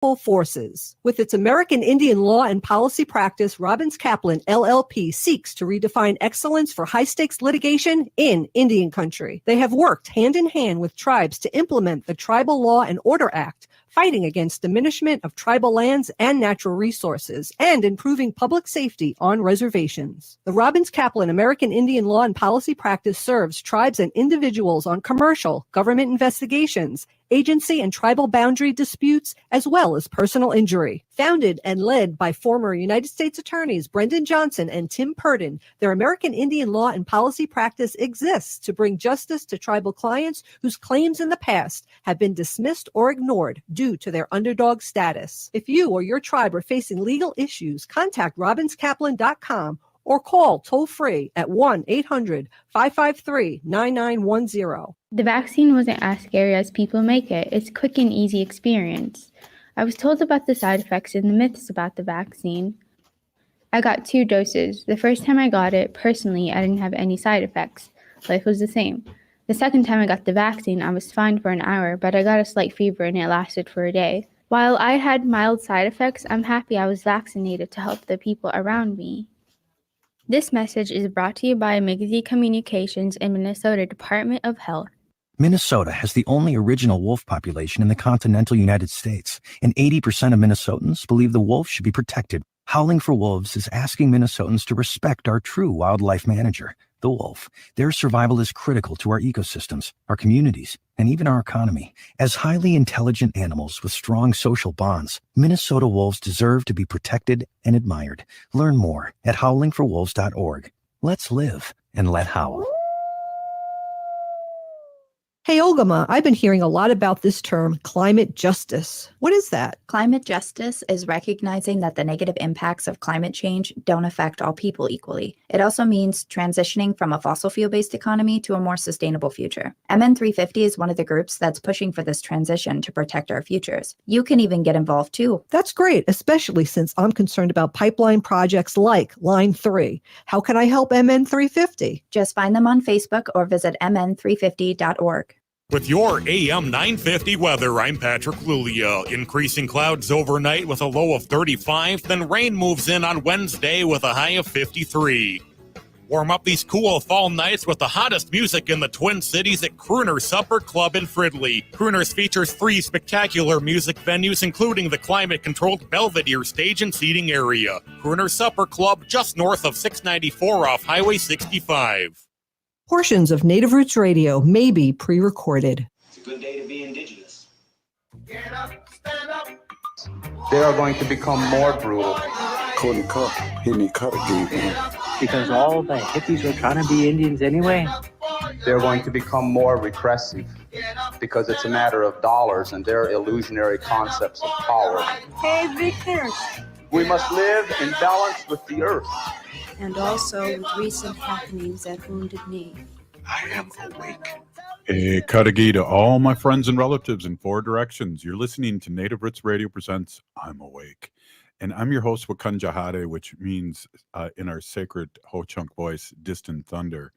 forces. With its American Indian law and policy practice, Robbins Kaplan, LLP, seeks to redefine excellence for high-stakes litigation in Indian country. They have worked hand-in-hand with tribes to implement the Tribal Law and Order Act, fighting against diminishment of tribal lands and natural resources, and improving public safety on reservations. The Robbins Kaplan American Indian Law and Policy Practice serves tribes and individuals on commercial, government investigations, agency and tribal boundary disputes, as well as personal injury. Founded and led by former United States Attorneys Brendan Johnson and Tim Purdon, their American Indian Law and Policy Practice exists to bring justice to tribal clients whose claims in the past have been dismissed or ignored due to their underdog status. If you or your tribe are facing legal issues, contact robinskaplan.com or call toll-free at 1-800-553-9910. The vaccine wasn't as scary as people make it. It's a quick and easy experience. I was told about the side effects and the myths about the vaccine. I got 2 doses. The first time I got it, personally, I didn't have any side effects. Life was the same. The second time I got the vaccine, I was fine for an hour, but I got a slight fever and it lasted for a day. While I had mild side effects, I'm happy I was vaccinated to help the people around me. This message is brought to you by Bimi'ji Communications and Minnesota Department of Health. Minnesota has the only original wolf population in the continental United States, and 80% of Minnesotans believe the wolf should be protected. Howling for Wolves is asking Minnesotans to respect our true wildlife manager, the wolf. Their survival is critical to our ecosystems, our communities, and even our economy. As highly intelligent animals with strong social bonds, Minnesota wolves deserve to be protected and admired. Learn more at howlingforwolves.org. Let's live and let howl. Hey, Ogama, I've been hearing a lot about this term, climate justice. What is that? Climate justice is recognizing that the negative impacts of climate change don't affect all people equally. It also means transitioning from a fossil fuel-based economy to a more sustainable future. MN350 is one of the groups that's pushing for this transition to protect our futures. You can even get involved too. That's great, especially since I'm concerned about pipeline projects like Line 3. How can I help MN350? Just find them on Facebook or visit mn350.org. With your AM 950 weather, I'm Patrick Lulia. Increasing clouds overnight with a low of 35, then rain moves in on Wednesday with a high of 53. Warm up these cool fall nights with the hottest music in the Twin Cities at Crooner Supper Club in Fridley. Crooners features 3 spectacular music venues, including the climate-controlled Belvedere stage and seating area. Crooner Supper Club, just north of 694 off Highway 65. Portions of Native Roots Radio may be pre-recorded. It's a good day to be Indigenous. Get up, stand up. They are going to become more brutal. Couldn't cut, hitting cut again. Because all the hippies were trying to be Indians anyway. They're going to become more repressive because it's a matter of dollars and their illusionary concepts of power. Hey, Victor. We must live in balance with the earth. And also with recent happenings at Wounded Knee. I am awake. Hey, Cudahy to all my friends and relatives in 4 directions. You're listening to Native Roots Radio presents I'm Awake. And I'm your host, Wakunjahade, which means in our sacred Ho-Chunk voice, distant thunder.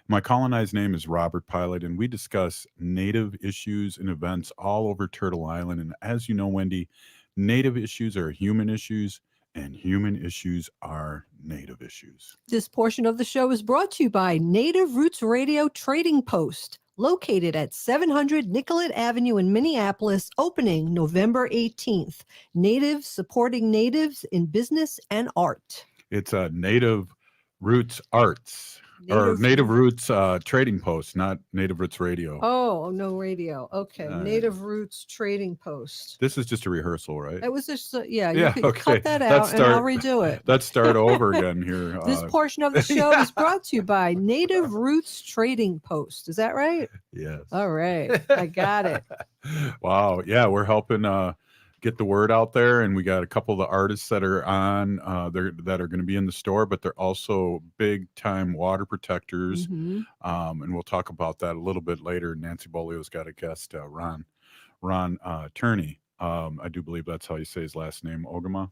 My colonized name is Robert Pilot, and we discuss Native issues and events all over Turtle Island. And as you know, Wendy, Native issues are human issues, and human issues are Native issues. This portion of the show is brought to you by Native Roots Radio Trading Post, located at 700 Nicollet Avenue in Minneapolis, opening November 18th. Natives supporting natives in business and art. It's a Native Roots Arts. Native Roots Trading Post, not Native Roots Radio. Oh, no radio. Okay. Native Roots Trading Post. This is just a rehearsal, right? It was just, you okay. cut that out and I'll redo it. Let's start over again here. This portion of the show is brought to you by Native Roots Trading Post. Is that right? Yes. All right. I got it. Wow. Yeah, we're helping get the word out there, and we got a couple of the artists that are on that are going to be in the store, but they're also big time water protectors. And we'll talk about that a little bit later. Nancy Beaulieu's got a guest, Ron Terney. I do believe that's how you say his last name, Ogama.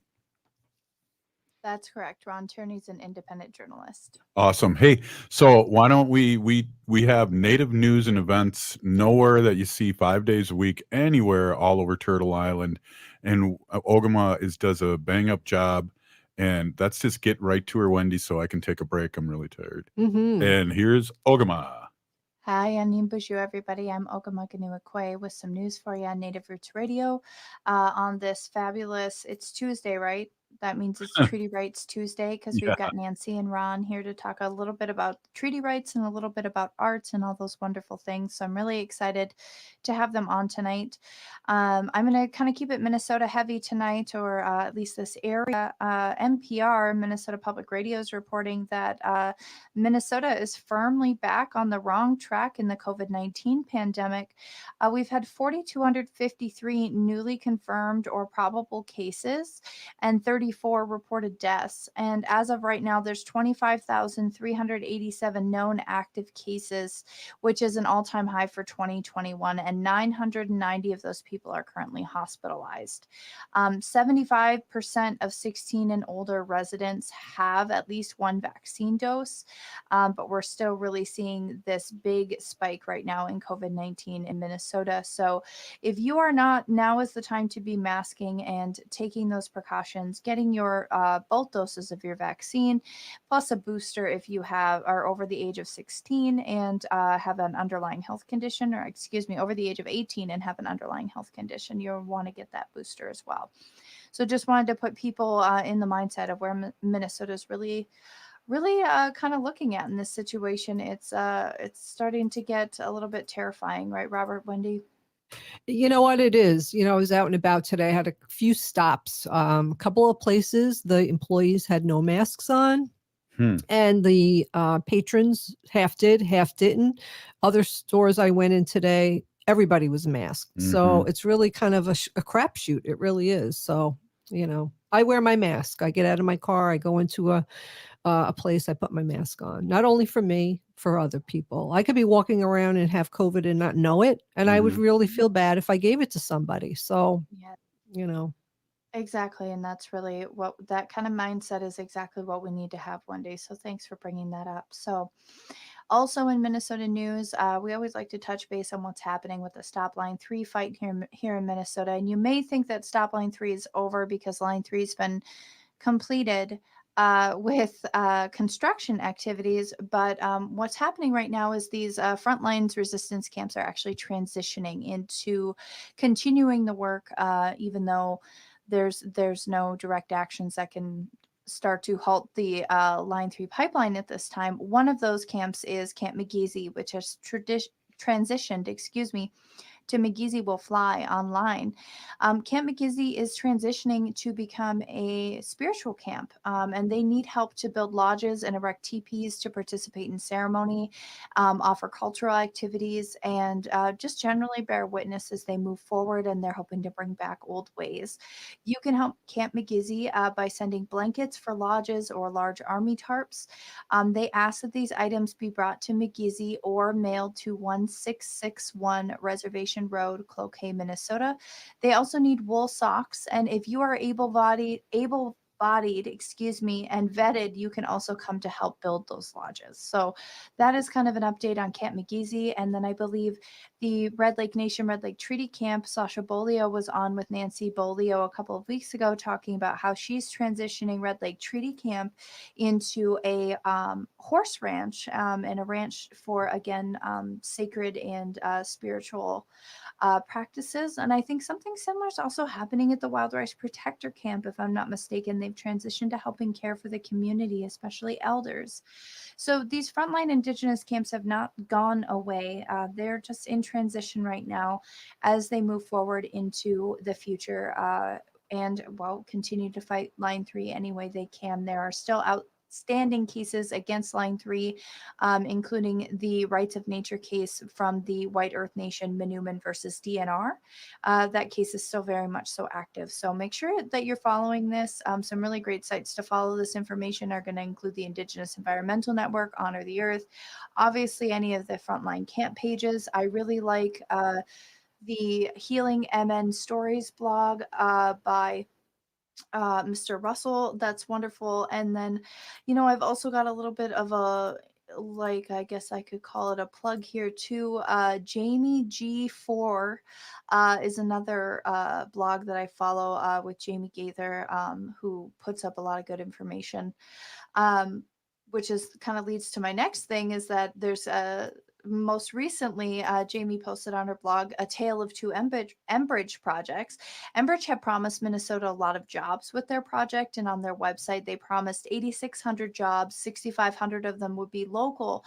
That's correct. Ron Terney's an independent journalist. Awesome. Hey, so why don't we have Native news and events nowhere that you see 5 days a week, anywhere all over Turtle Island. and Ogama does a bang up job. And that's just get right to her, Wendy, so I can take a break. I'm really tired. Mm-hmm. And here's Ogama. Hi, I'm Nimbushu, everybody. I'm Ogamaganua with some news for you on Native Roots Radio on this fabulous, it's Tuesday, right? That means it's Treaty Rights Tuesday because Yeah. we've got Nancy and Ron here to talk a little bit about treaty rights and a little bit about arts and all those wonderful things. So I'm really excited to have them on tonight. I'm going to kind of keep it Minnesota heavy tonight, or at least this area. NPR, Minnesota Public Radio, is reporting that Minnesota is firmly back on the wrong track in the COVID-19 pandemic. We've had 4,253 newly confirmed or probable cases and 34 reported deaths. And as of right now, there's 25,387 known active cases, which is an all-time high for 2021. And 990 of those people are currently hospitalized. 75% of 16 and older residents have at least one vaccine dose. But we're still really seeing this big spike right now in COVID-19 in Minnesota. So if you are not, now is the time to be masking and taking those precautions, getting your both doses of your vaccine, plus a booster if you are over the age of 16 and have an underlying health condition, or excuse me, over the age of 18 and have an underlying health condition, you'll want to get that booster as well. So just wanted to put people in the mindset of where Minnesota is really kind of looking at in this situation. It's starting to get a little bit terrifying, right, Robert, Wendy? You know what it is? I was out and about today. I had a few stops. A couple of places, the employees had no masks on. And the patrons half did, half didn't. Other stores I went in today, everybody was masked. Mm-hmm. So it's really kind of a crapshoot. It really is. So, I wear my mask. I get out of my car. I go into a place, I put my mask on, not only for me, for other people. I could be walking around and have COVID and not know it. And I would really feel bad if I gave it to somebody. So, Yeah. Exactly. And that's really what that kind of mindset is, exactly what we need to have one day. So thanks for bringing that up. So also in Minnesota news, we always like to touch base on what's happening with the Stop Line 3 fight here in Minnesota. And you may think that Stop Line 3 is over because Line 3 has been completed with construction activities. But what's happening right now is these frontlines resistance camps are actually transitioning into continuing the work, even though there's no direct actions that can start to halt the Line 3 pipeline at this time. One of those camps is Camp McGeezy, which has transitioned, to McGeezy Will Fly online. Camp McGeezy is transitioning to become a spiritual camp, and they need help to build lodges and erect teepees to participate in ceremony, offer cultural activities, and just generally bear witness as they move forward, and they're hoping to bring back old ways. You can help Camp McGeezy by sending blankets for lodges or large army tarps. They ask that these items be brought to McGeezy or mailed to 1661 Reservation Road, Cloquet, Minnesota. They also need wool socks, and if you are able-bodied, and vetted, you can also come to help build those lodges. So that is kind of an update on Camp McGeezy. And then I believe the Red Lake Nation, Red Lake Treaty Camp, Sasha Beaulieu was on with Nancy Beaulieu a couple of weeks ago talking about how she's transitioning Red Lake Treaty Camp into a horse ranch and a ranch for, again, sacred and spiritual practices. And I think something similar is also happening at the Wild Rice Protector Camp, if I'm not mistaken. They've transitioned to helping care for the community, especially elders. So these frontline Indigenous camps have not gone away. They're just in transition right now as they move forward into the future and continue to fight Line 3 any way they can. There are still outstanding cases against Line 3, including the Rights of Nature case from the White Earth Nation, Minuman versus DNR. That case is still very much so active. So make sure that you're following this. Some really great sites to follow this information are going to include the Indigenous Environmental Network, Honor the Earth, obviously any of the frontline camp pages. I really like the Healing MN Stories blog by Mr. Russell. That's wonderful. And then, I've also got a little bit of like, I guess I could call it a plug here too. Jamie G4 is another blog that I follow with Jamie Gaither, who puts up a lot of good information. Which is kind of leads to my next thing, is that there's most recently, Jamie posted on her blog A Tale of Two Enbridge projects. Enbridge had promised Minnesota a lot of jobs with their project, and on their website, they promised 8,600 jobs, 6,500 of them would be local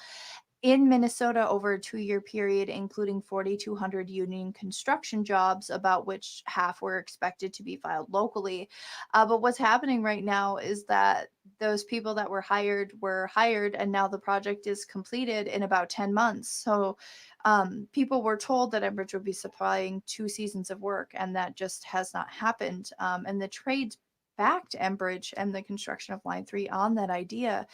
in Minnesota over a 2-year period, including 4,200 union construction jobs, about which half were expected to be filed locally. But what's happening right now is that those people that were hired, and now the project is completed in about 10 months. So people were told that Enbridge would be supplying 2 seasons of work, and that just has not happened. And the trades backed Enbridge and the construction of Line 3 on that idea.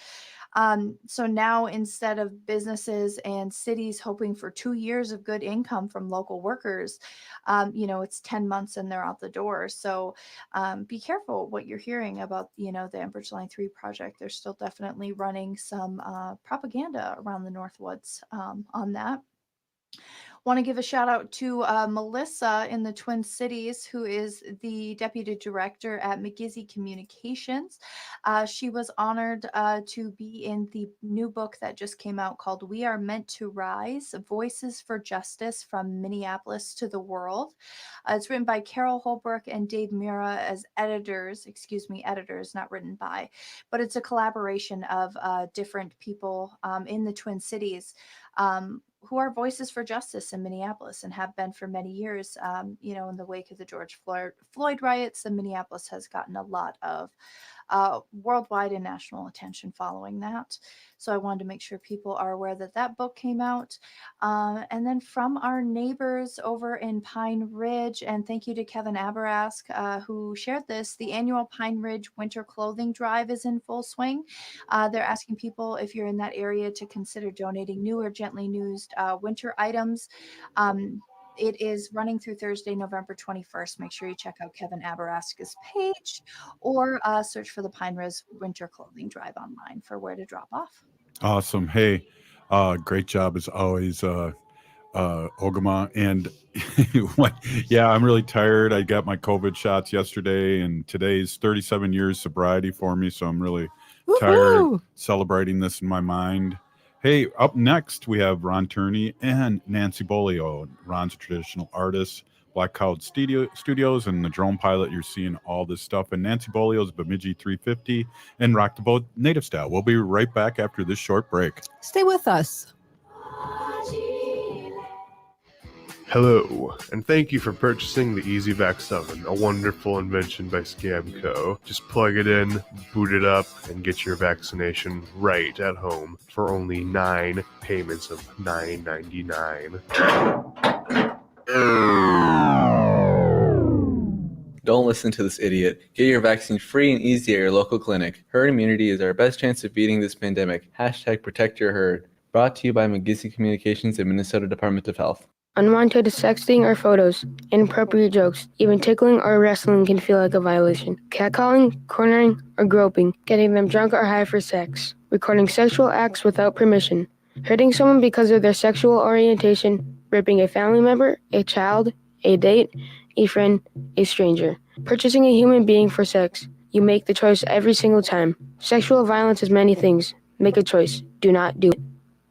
So now, instead of businesses and cities hoping for 2 years of good income from local workers, it's 10 months and they're out the door. So be careful what you're hearing about, the Enbridge Line 3 project. They're still definitely running some propaganda around the Northwoods on that. Want to give a shout out to Melissa in the Twin Cities, who is the deputy director at McGizzy Communications. She was honored to be in the new book that just came out called We Are Meant to Rise, Voices for Justice from Minneapolis to the World. It's written by Carol Holbrook and Dave Mura as editors, not written by, but it's a collaboration of different people in the Twin Cities who are voices for justice in Minneapolis and have been for many years. In the wake of the George Floyd riots, Minneapolis has gotten a lot of worldwide and national attention following that. So I wanted to make sure people are aware that that book came out. And then from our neighbors over in Pine Ridge, and thank you to Kevin Abarask who shared this, the annual Pine Ridge Winter Clothing Drive is in full swing. They're asking people, if you're in that area, to consider donating new or gently used winter items. It is running through Thursday, November 21st. Make sure you check out Kevin Abaraska's page or search for the Pine Ridge Winter Clothing Drive online for where to drop off. Awesome. Hey, great job as always, Ogama. And yeah, I'm really tired. I got my COVID shots yesterday, and today's 37 years sobriety for me. So I'm really tired celebrating this in my mind. Hey, up next, we have Ron Terney and Nancy Beaulieu. Ron's a traditional artist, Black Cloud Studios, and the Drone Pilot. You're seeing all this stuff. And Nancy Beaulieu's Bimi'ji 350 and Rock the Boat Native Style. We'll be right back after this short break. Stay with us. Hello, and thank you for purchasing the EasyVac 7, a wonderful invention by Scamco. Just plug it in, boot it up, and get your vaccination right at home for only 9 payments of $9.99. Don't listen to this idiot. Get your vaccine free and easy at your local clinic. Herd immunity is our best chance of beating this pandemic. #ProtectYourHerd. Brought to you by McGizzy Communications and Minnesota Department of Health. Unwanted sexting or photos, inappropriate jokes, even tickling or wrestling can feel like a violation. Catcalling, cornering, or groping, getting them drunk or high for sex, recording sexual acts without permission, hurting someone because of their sexual orientation, raping a family member, a child, a date, a friend, a stranger, purchasing a human being for sex. You make the choice every single time. Sexual violence is many things. Make a choice. Do not do it.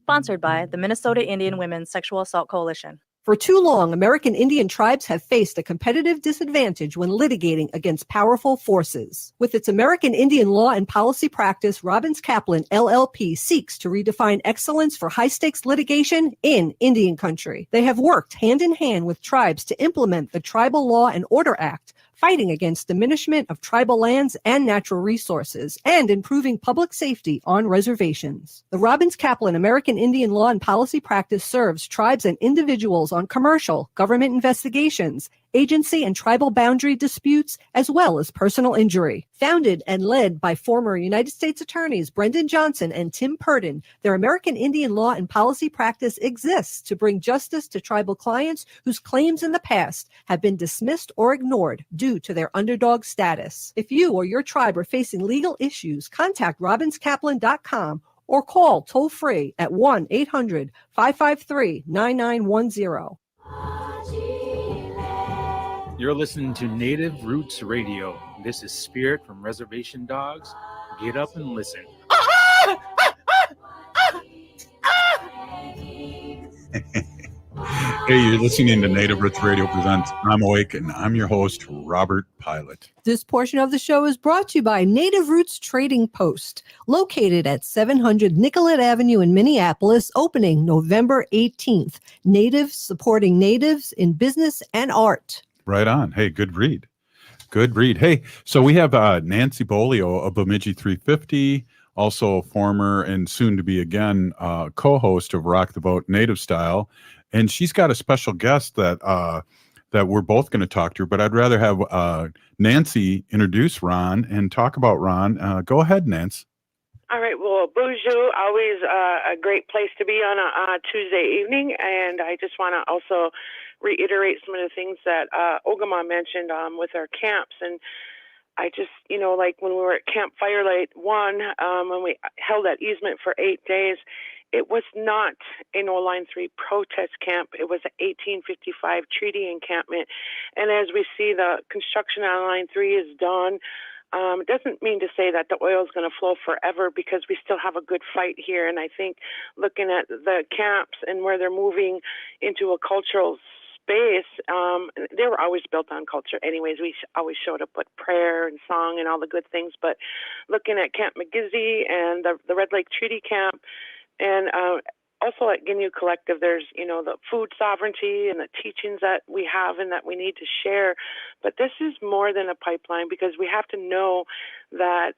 Sponsored by the Minnesota Indian Women's Sexual Assault Coalition. For too long, American Indian tribes have faced a competitive disadvantage when litigating against powerful forces. With its American Indian law and policy practice, Robbins Kaplan, LLP, seeks to redefine excellence for high-stakes litigation in Indian country. They have worked hand in hand with tribes to implement the Tribal Law and Order Act, fighting against diminishment of tribal lands and natural resources, and improving public safety on reservations. The Robbins Kaplan American Indian Law and Policy Practice serves tribes and individuals on commercial, government investigations, agency and tribal boundary disputes, as well as personal injury. Founded and led by former United States Attorneys Brendan Johnson and Tim Purdon, their American Indian Law and Policy Practice exists to bring justice to tribal clients whose claims in the past have been dismissed or ignored due to their underdog status. If you or your tribe are facing legal issues, contact robinskaplan.com or call toll-free at 1-800-553-9910. You're listening to Native Roots Radio. This is Spirit from Reservation Dogs. Get up and listen. Hey, you're listening to Native Roots Radio Presents I'm Awake, and I'm your host, Robert Pilot. This portion of the show is brought to you by Native Roots Trading Post, located at 700 Nicollet Avenue in Minneapolis, opening November 18th. Natives supporting natives in business and art. Right on. Hey, good read. Good read. Hey, so we have Nancy Beaulieu of Bimi'ji 350, also former and soon to be again co-host of Rock the Boat Native Style. And she's got a special guest that we're both going to talk to, but I'd rather have Nancy introduce Ron and talk about Ron. Go ahead, Nance. All right. Well, Bonjour, always a great place to be on a Tuesday evening. And I just want to also reiterate some of the things that Ogama mentioned with our camps. And I just, like when we were at Camp Firelight 1, when we held that easement for 8 days, it was not a No Line 3 protest camp. It was an 1855 treaty encampment. And as we see the construction on Line 3 is done, it doesn't mean to say that the oil is going to flow forever, because we still have a good fight here. And I think looking at the camps and where they're moving into a cultural space, they were always built on culture anyways. We always showed up with prayer and song and all the good things. But looking at Camp McGizzy and the Red Lake Treaty Camp, and also at Ginyu Collective, there's, the food sovereignty and the teachings that we have and that we need to share. But this is more than a pipeline, because we have to know that,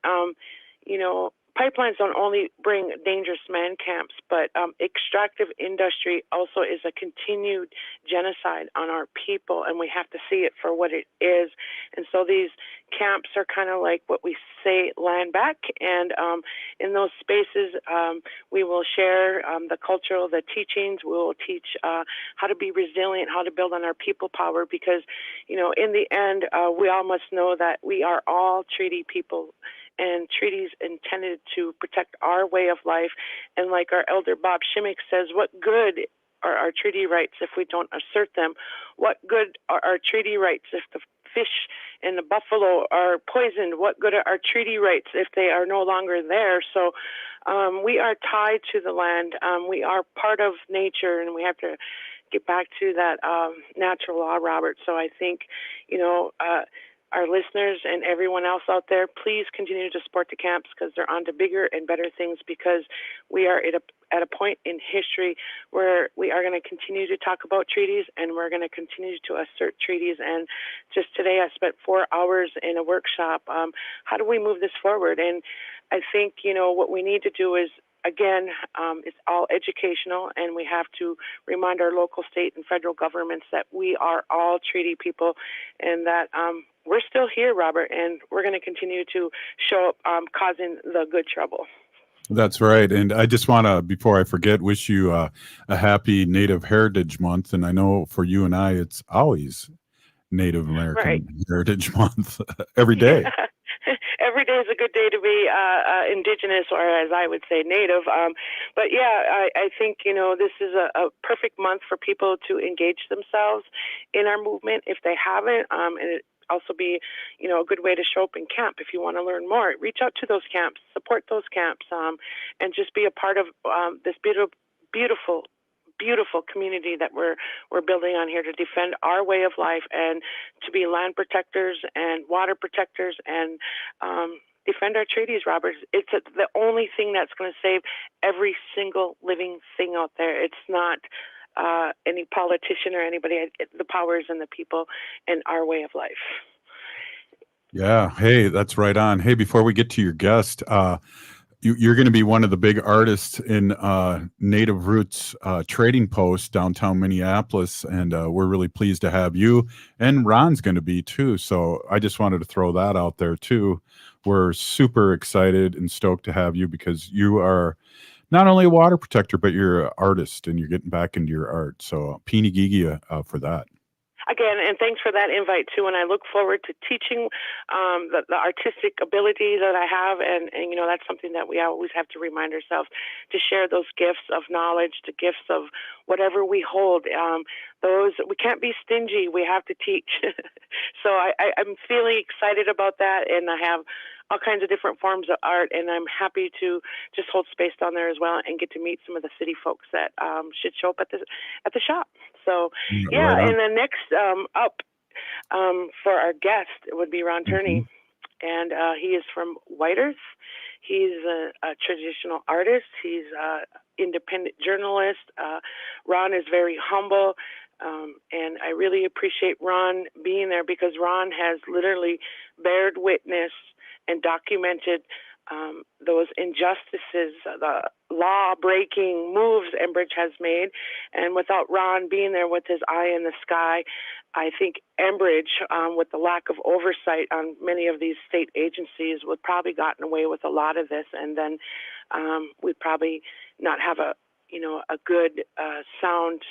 pipelines don't only bring dangerous man camps, but extractive industry also is a continued genocide on our people, and we have to see it for what it is. And so these camps are kind of like what we say, land back. And in those spaces, we will share the cultural, the teachings. We will teach how to be resilient, how to build on our people power, because, in the end, we all must know that we are all treaty people, and treaties intended to protect our way of life. And like our elder Bob Shimmick says, what good are our treaty rights if we don't assert them? What good are our treaty rights if the fish and the buffalo are poisoned? What good are our treaty rights if they are no longer there? So we are tied to the land. We are part of nature, and we have to get back to that natural law, Robert. So I think, our listeners and everyone else out there, please continue to support the camps, because they're on to bigger and better things, because we are at a point in history where we are going to continue to talk about treaties, and we're going to continue to assert treaties. And just today I spent 4 hours in a workshop. How do we move this forward? And I think, what we need to do is, again, it's all educational, and we have to remind our local, state, and federal governments that we are all treaty people, and that we're still here, Robert, and we're going to continue to show up causing the good trouble. That's right. And I just want to, before I forget, wish you a happy Native Heritage Month. And I know for you and I, it's always Native American Heritage Month every day. Every day is a good day to be Indigenous, or as I would say, Native. But yeah, I think, this is a perfect month for people to engage themselves in our movement if they haven't. And it also be, a good way to show up in camp if you want to learn more. Reach out to those camps, support those camps, and just be a part of this beautiful community that we're building on here to defend our way of life, and to be land protectors and water protectors, and defend our treaties, Robert. It's the only thing that's going to save every single living thing out there. It's not any politician or anybody. The power is in the people and our way of life. Yeah. Hey, that's right on. Hey, before we get to your guest, you're going to be one of the big artists in Native Roots Trading Post downtown Minneapolis, and we're really pleased to have you. And Ron's going to be too. So I just wanted to throw that out there too. We're super excited and stoked to have you, because you are not only a water protector, but you're an artist, and you're getting back into your art. So Pini Gigia for that. again, and thanks for that invite too. And I look forward to teaching the artistic ability that I have, and that's something that we always have to remind ourselves to share those gifts of knowledge, the gifts of whatever we hold. Those we can't be stingy. We have to teach. So I'm feeling excited about that, and I have all kinds of different forms of art, and I'm happy to just hold space down there as well and get to meet some of the city folks that should show up at the shop. So yeah, Right on. and then next up for our guest would be Ron Terney, and he is from White Earth. He's a traditional artist. He's an independent journalist. Ron is very humble. And I really appreciate Ron being there, because Ron has literally bared witness and documented those injustices, the law-breaking moves Enbridge has made. And without Ron being there with his eye in the sky, I think Enbridge, with the lack of oversight on many of these state agencies, would probably gotten away with a lot of this, and then we'd probably not have a good, sound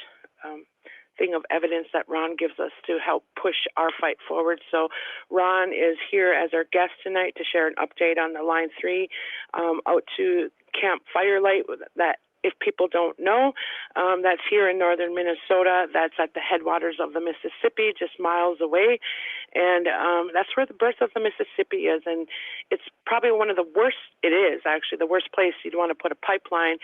thing of evidence that Ron gives us to help push our fight forward. So Ron is here as our guest tonight to share an update on the Line 3 out to Camp Firelight. That, if people don't know, that's here in northern Minnesota. That's at the headwaters of the Mississippi, just miles away. And that's where the birth of the Mississippi is. And it's probably one of the worst, it is actually the worst place you'd want to put a pipeline.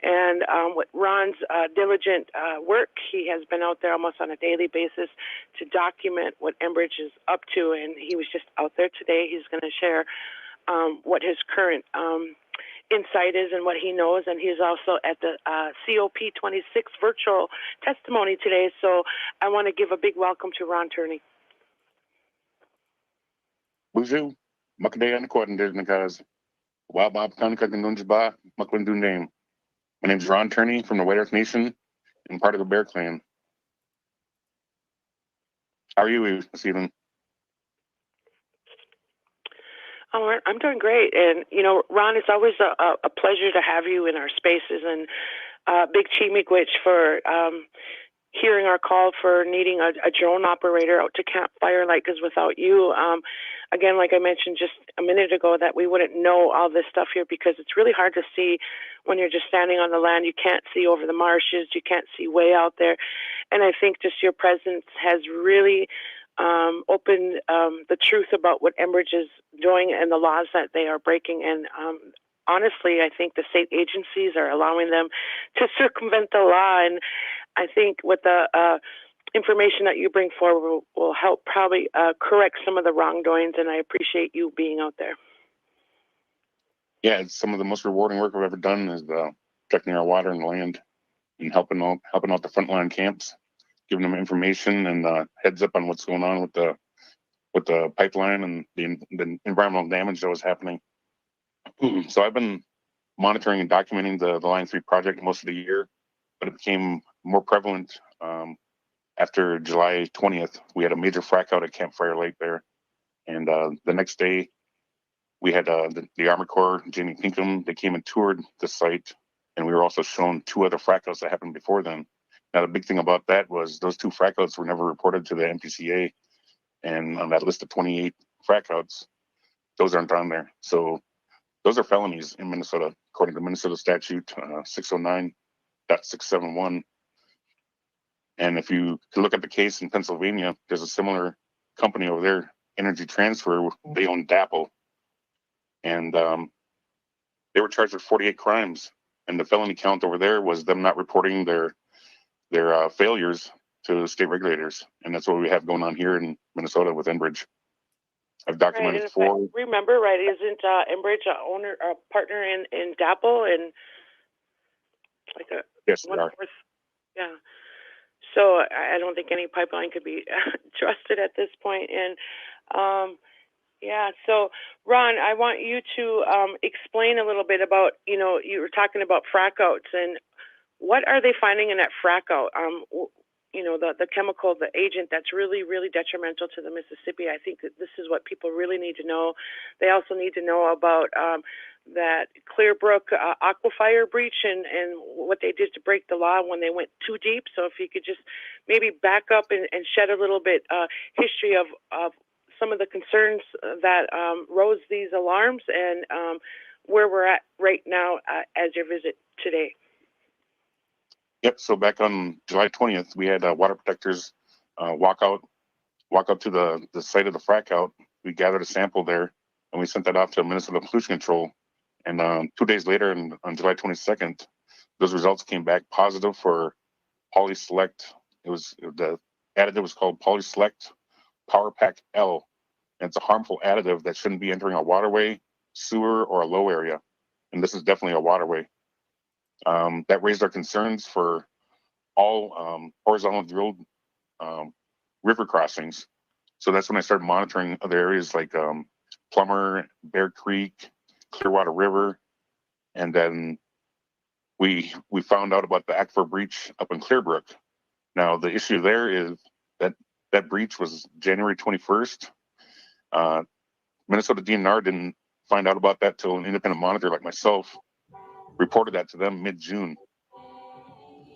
And with Ron's diligent work, he has been out there almost on a daily basis to document what Enbridge is up to. And he was just out there today. He's going to share what his current insight is and what he knows, and he's also at the COP26 virtual testimony today. So I want to give a big welcome to Ron Terney. Bonjour, Makadea and Quatin Disneykas. Wabab Kanka Makwindu name. My name is Ron Terney from the White Earth Nation and part of the Bear Clan. How are you, Stephen? Oh, I'm doing great. And, Ron, it's always a pleasure to have you in our spaces. And big Chimigwich for hearing our call for needing a drone operator out to Camp Firelight, because without you, again, like I mentioned just a minute ago, that we wouldn't know all this stuff here, because it's really hard to see when you're just standing on the land. You can't see over the marshes. You can't see way out there. And I think just your presence has really opened the truth about what Enbridge is doing and the laws that they are breaking. And honestly, I think the state agencies are allowing them to circumvent the law. And I think with the information that you bring forward will help probably correct some of the wrongdoings. And I appreciate you being out there. Yeah, it's some of the most rewarding work I've ever done is protecting our water and land and helping out the frontline camps, giving them information and heads up on what's going on with the pipeline and the environmental damage that was happening. So I've been monitoring and documenting the Line 3 project most of the year, but it became more prevalent after July 20th. We had a major frack out at Camp Firelight there, and the next day we had the Army Corps, Jamie Pinkham, they came and toured the site, and we were also shown 2 other frack outs that happened before then. Now, the big thing about that was those 2 frack outs were never reported to the MPCA, and on that list of 28 frack outs, those aren't on there. So those are felonies in Minnesota, according to Minnesota statute 609.671. And if you look at the case in Pennsylvania, there's a similar company over there, Energy Transfer. They own DAPL, and they were charged with 48 crimes. And the felony count over there was them not reporting their failures to state regulators, and that's what we have going on here in Minnesota with Enbridge. I've documented right, 4. I remember, right? Isn't Enbridge a partner in DAPL and like a yes, they are. 1/4? Yeah. So I don't think any pipeline could be trusted at this point. And yeah, so Ron, I want you to explain a little bit about, you were talking about frack outs, and what are they finding in that frack out? The chemical, the agent that's really, really detrimental to the Mississippi. I think that this is what people really need to know. They also need to know about that Clearbrook Aquifer Breach and what they did to break the law when they went too deep. So if you could just maybe back up and shed a little bit history of some of the concerns that rose these alarms and where we're at right now as your visit today. Yep. So back on July 20th, we had water protectors walk up to the site of the frac out. We gathered a sample there, and we sent that off to Minnesota Pollution Control. And 2 days later, on July 22nd, those results came back positive for PolySelect. The additive was called PolySelect Power Pack L, and it's a harmful additive that shouldn't be entering a waterway, sewer, or a low area. And this is definitely a waterway. That raised our concerns for all horizontal drilled river crossings. So that's when I started monitoring other areas like Plummer, Bear Creek, Clearwater River, and then we found out about the Aquifer Breach up in Clearbrook. Now the issue there is that breach was January 21st. Minnesota DNR didn't find out about that till an independent monitor like myself reported that to them mid-June.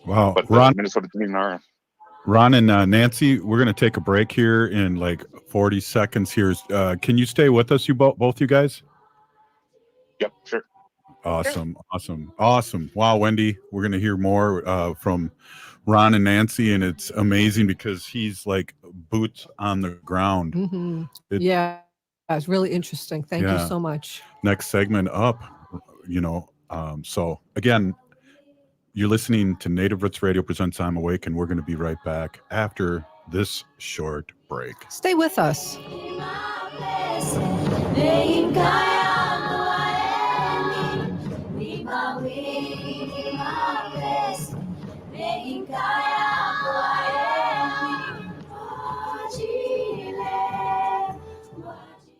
Wow, but Ron, Minnesota DNR. Ron and Nancy, we're going to take a break here in like 40 seconds here. Can you stay with us, both you guys? Yep, sure. Awesome. Wow, Wendy, we're going to hear more from Ron and Nancy, and it's amazing because he's like boots on the ground. Mm-hmm. Yeah, it's really interesting. Thank you so much. Next segment up, so again, you're listening to Native Roots Radio presents I'm Awake, and we're going to be right back after this short break. Stay with us.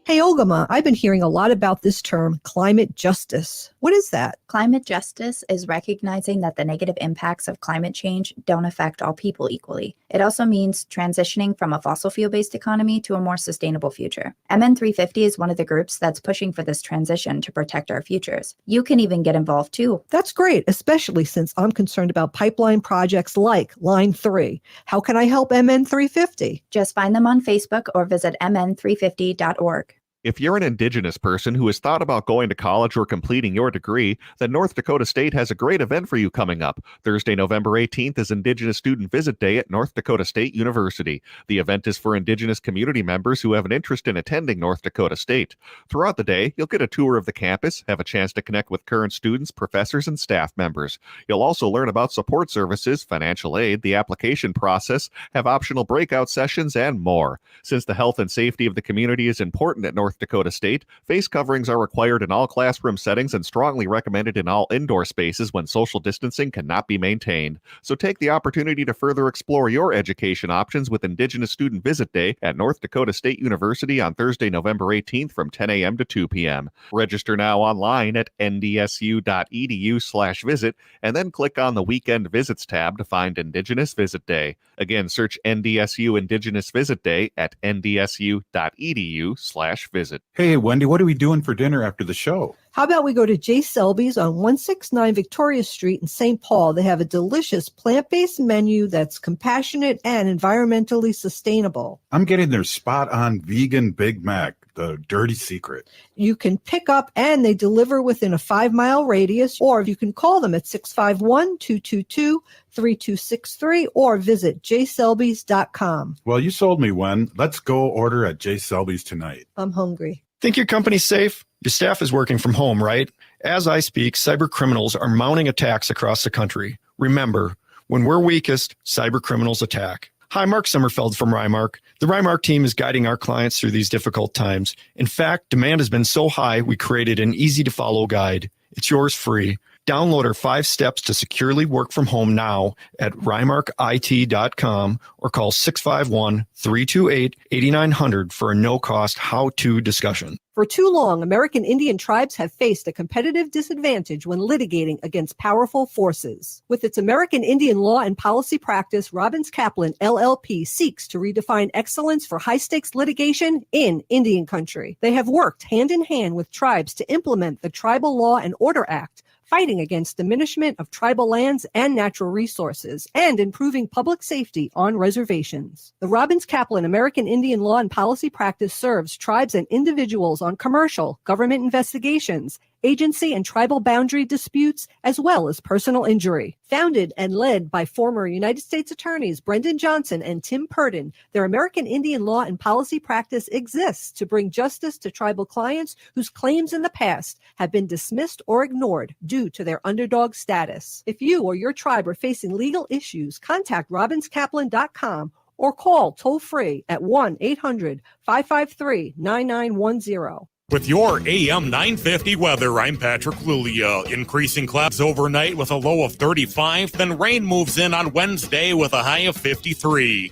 Hey, Ogama, I've been hearing a lot about this term, climate justice. What is that? Climate justice is recognizing that the negative impacts of climate change don't affect all people equally. It also means transitioning from a fossil fuel-based economy to a more sustainable future. MN350 is one of the groups that's pushing for this transition to protect our futures. You can even get involved too. That's great, especially since I'm concerned about pipeline projects like Line 3. How can I help MN350? Just find them on Facebook or visit mn350.org. If you're an Indigenous person who has thought about going to college or completing your degree, then North Dakota State has a great event for you coming up. Thursday, November 18th is Indigenous Student Visit Day at North Dakota State University. The event is for Indigenous community members who have an interest in attending North Dakota State. Throughout the day, you'll get a tour of the campus, have a chance to connect with current students, professors, and staff members. You'll also learn about support services, financial aid, the application process, have optional breakout sessions, and more. Since the health and safety of the community is important at North Dakota State, face coverings are required in all classroom settings and strongly recommended in all indoor spaces when social distancing cannot be maintained. So take the opportunity to further explore your education options with Indigenous Student Visit Day at North Dakota State University on Thursday, November 18th from 10 a.m. to 2 p.m. Register now online at ndsu.edu/visit and then click on the Weekend Visits tab to find Indigenous Visit Day. Again, search NDSU Indigenous Visit Day at ndsu.edu/visit. Hey, Wendy, what are we doing for dinner after the show? How about we go to J. Selby's on 169 Victoria Street in St. Paul? They have a delicious plant-based menu that's compassionate and environmentally sustainable. I'm getting their spot-on vegan Big Mac, the dirty secret. You can pick up and they deliver within a 5-mile radius, or you can call them at 651-222-3263 or visit jselbys.com. Well, you sold me, Wen. Let's go order at J. Selby's tonight. I'm hungry. Think your company's safe? Your staff is working from home, right? As I speak, cyber criminals are mounting attacks across the country. Remember, when we're weakest, cyber criminals attack. Hi, Mark Sommerfeld from Rymark. The Rymark team is guiding our clients through these difficult times. In fact, demand has been so high, we created an easy-to-follow guide. It's yours free. Download our 5 steps to securely work from home now at rymarkit.com or call 651-328-8900 for a no-cost how-to discussion. For too long, American Indian tribes have faced a competitive disadvantage when litigating against powerful forces. With its American Indian law and policy practice, Robbins Kaplan, LLP, seeks to redefine excellence for high-stakes litigation in Indian country. They have worked hand in hand with tribes to implement the Tribal Law and Order Act, fighting against diminishment of tribal lands and natural resources, and improving public safety on reservations. The Robbins Kaplan American Indian Law and Policy Practice serves tribes and individuals on commercial, government investigations, agency and tribal boundary disputes, as well as personal injury. Founded and led by former United States Attorneys Brendan Johnson and Tim Purdon, their American Indian Law and Policy Practice exists to bring justice to tribal clients whose claims in the past have been dismissed or ignored due to their underdog status. If you or your tribe are facing legal issues, contact robinskaplan.com or call toll-free at 1-800-553-9910. With your AM 950 weather, I'm Patrick Lulia. Increasing clouds overnight with a low of 35, then rain moves in on Wednesday with a high of 53.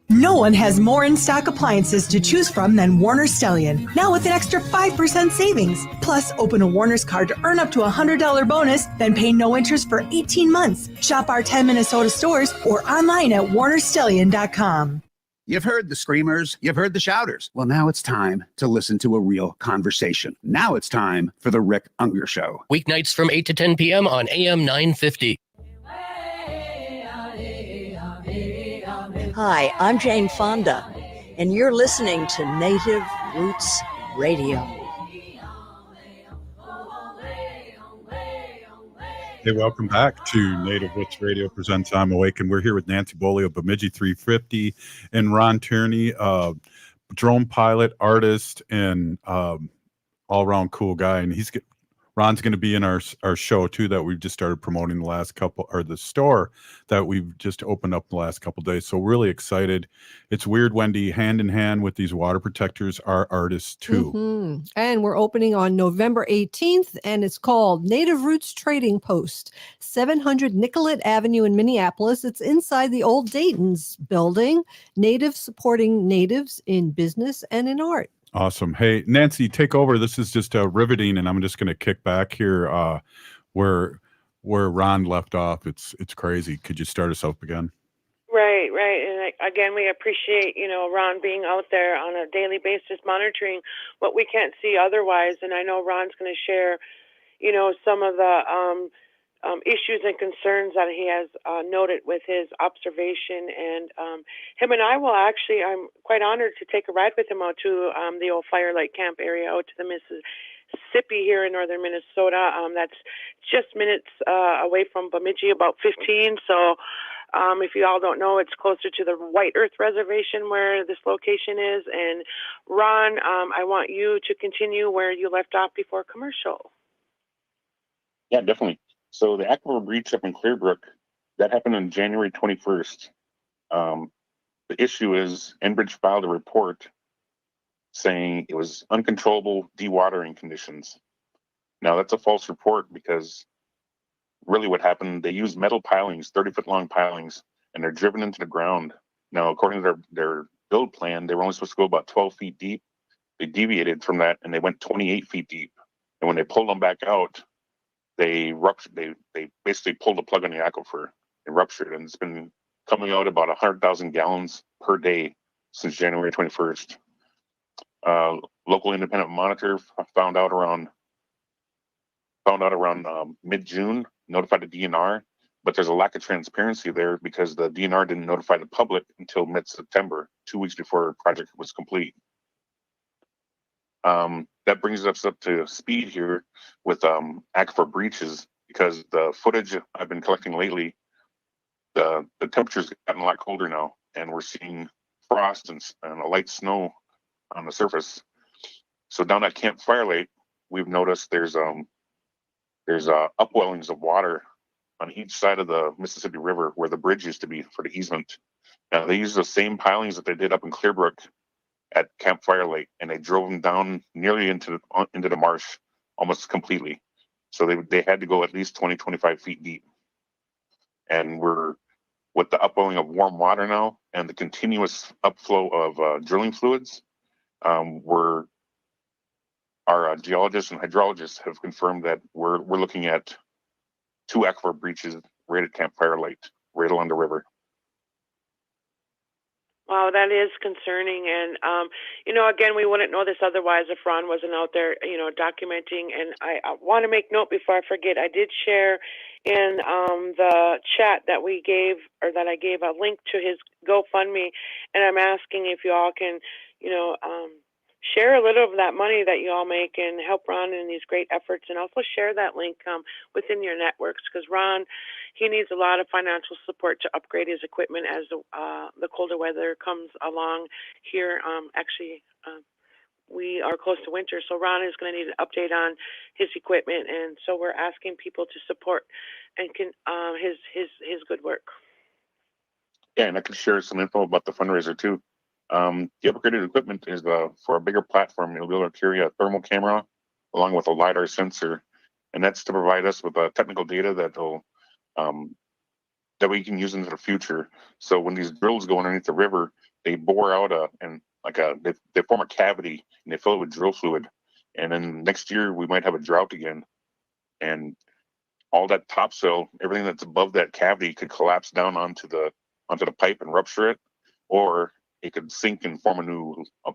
No one has more in-stock appliances to choose from than Warner Stellian, now with an extra 5% savings. Plus, open a Warner's card to earn up to a $100 bonus, then pay no interest for 18 months. Shop our 10 Minnesota stores or online at warnerstellian.com. You've heard the screamers, you've heard the shouters. Well, now it's time to listen to a real conversation. Now it's time for the Rick Unger Show. Weeknights from 8 to 10 p.m. on AM 950. Hi, I'm Jane Fonda, and you're listening to Native Roots Radio. Hey, welcome back to Native Roots Radio presents I'm Awake, and we're here with Nancy Beaulieu of Bimi'ji 350 and Ron Terney, drone pilot, artist, and all-around cool guy. And Ron's going to be in our show too that we've just started promoting the store that we've just opened up the last couple days. So really excited. It's weird, Wendy, hand in hand with these water protectors are artists too. Mm-hmm. And we're opening on November 18th, and it's called Native Roots Trading Post, 700 Nicollet Avenue in Minneapolis. It's inside the old Dayton's building. Natives supporting natives in business and in art. Awesome. Hey, Nancy, take over. This is just riveting, and I'm just going to kick back here where Ron left off. It's crazy. Could you start us up again? Right. And again, we appreciate, Ron being out there on a daily basis monitoring what we can't see otherwise. And I know Ron's going to share, some of the issues and concerns that he has noted with his observation. And him and I will actually, I'm quite honored to take a ride with him out to the old Firelight Camp area, out to the Mississippi here in northern Minnesota. That's just minutes away from Bimi'ji, about 15. So if you all don't know, it's closer to the White Earth Reservation where this location is. And Ron, I want you to continue where you left off before commercial. Yeah, definitely. So the Aquifer Breach up in Clearbrook, that happened on January 21st. The issue is Enbridge filed a report saying it was uncontrollable dewatering conditions. Now that's a false report because really what happened, they used metal pilings, 30-foot long pilings, and they're driven into the ground. Now, according to their build plan, they were only supposed to go about 12 feet deep. They deviated from that and they went 28 feet deep. And when they pulled them back out, they basically pulled the plug on the aquifer and ruptured, and it's been coming out about 100,000 gallons per day since January 21st. Local independent monitor found out around mid-June, notified the DNR, but there's a lack of transparency there because the DNR didn't notify the public until mid-September, 2 weeks before the project was complete. That brings us up to speed here with aquifer breaches, because the footage I've been collecting lately, the temperature's gotten a lot colder now, and we're seeing frost and a light snow on the surface. So down at Camp Firelight, we've noticed there's upwellings of water on each side of the Mississippi River where the bridge used to be for the easement. Now they use the same pilings that they did up in Clearbrook at Camp Firelight, and they drove them down nearly into the marsh almost completely. So they had to go at least 20, 25 feet deep. And we're, with the upwelling of warm water now and the continuous upflow of drilling fluids, our geologists and hydrologists have confirmed that we're looking at 2 aquifer breaches right at Camp Firelight, right along the river. Wow, that is concerning. And, again, we wouldn't know this otherwise if Ron wasn't out there, documenting. And I want to make note before I forget, I did share in the chat that I gave a link to his GoFundMe. And I'm asking if you all can, share a little of that money that you all make and help Ron in these great efforts, and also share that link within your networks, because Ron, he needs a lot of financial support to upgrade his equipment as the colder weather comes along here. We are close to winter, so Ron is going to need an update on his equipment, and so we're asking people to support and his good work. Yeah, and I can share some info about the fundraiser too. The upgraded equipment is for a bigger platform. It'll be able to carry a thermal camera along with a LiDAR sensor, and that's to provide us with technical data that we can use into the future. So when these drills go underneath the river, they bore out they form a cavity and they fill it with drill fluid. And then next year we might have a drought again, and all that topsoil, everything that's above that cavity, could collapse down onto the pipe and rupture it, or it could sink and form a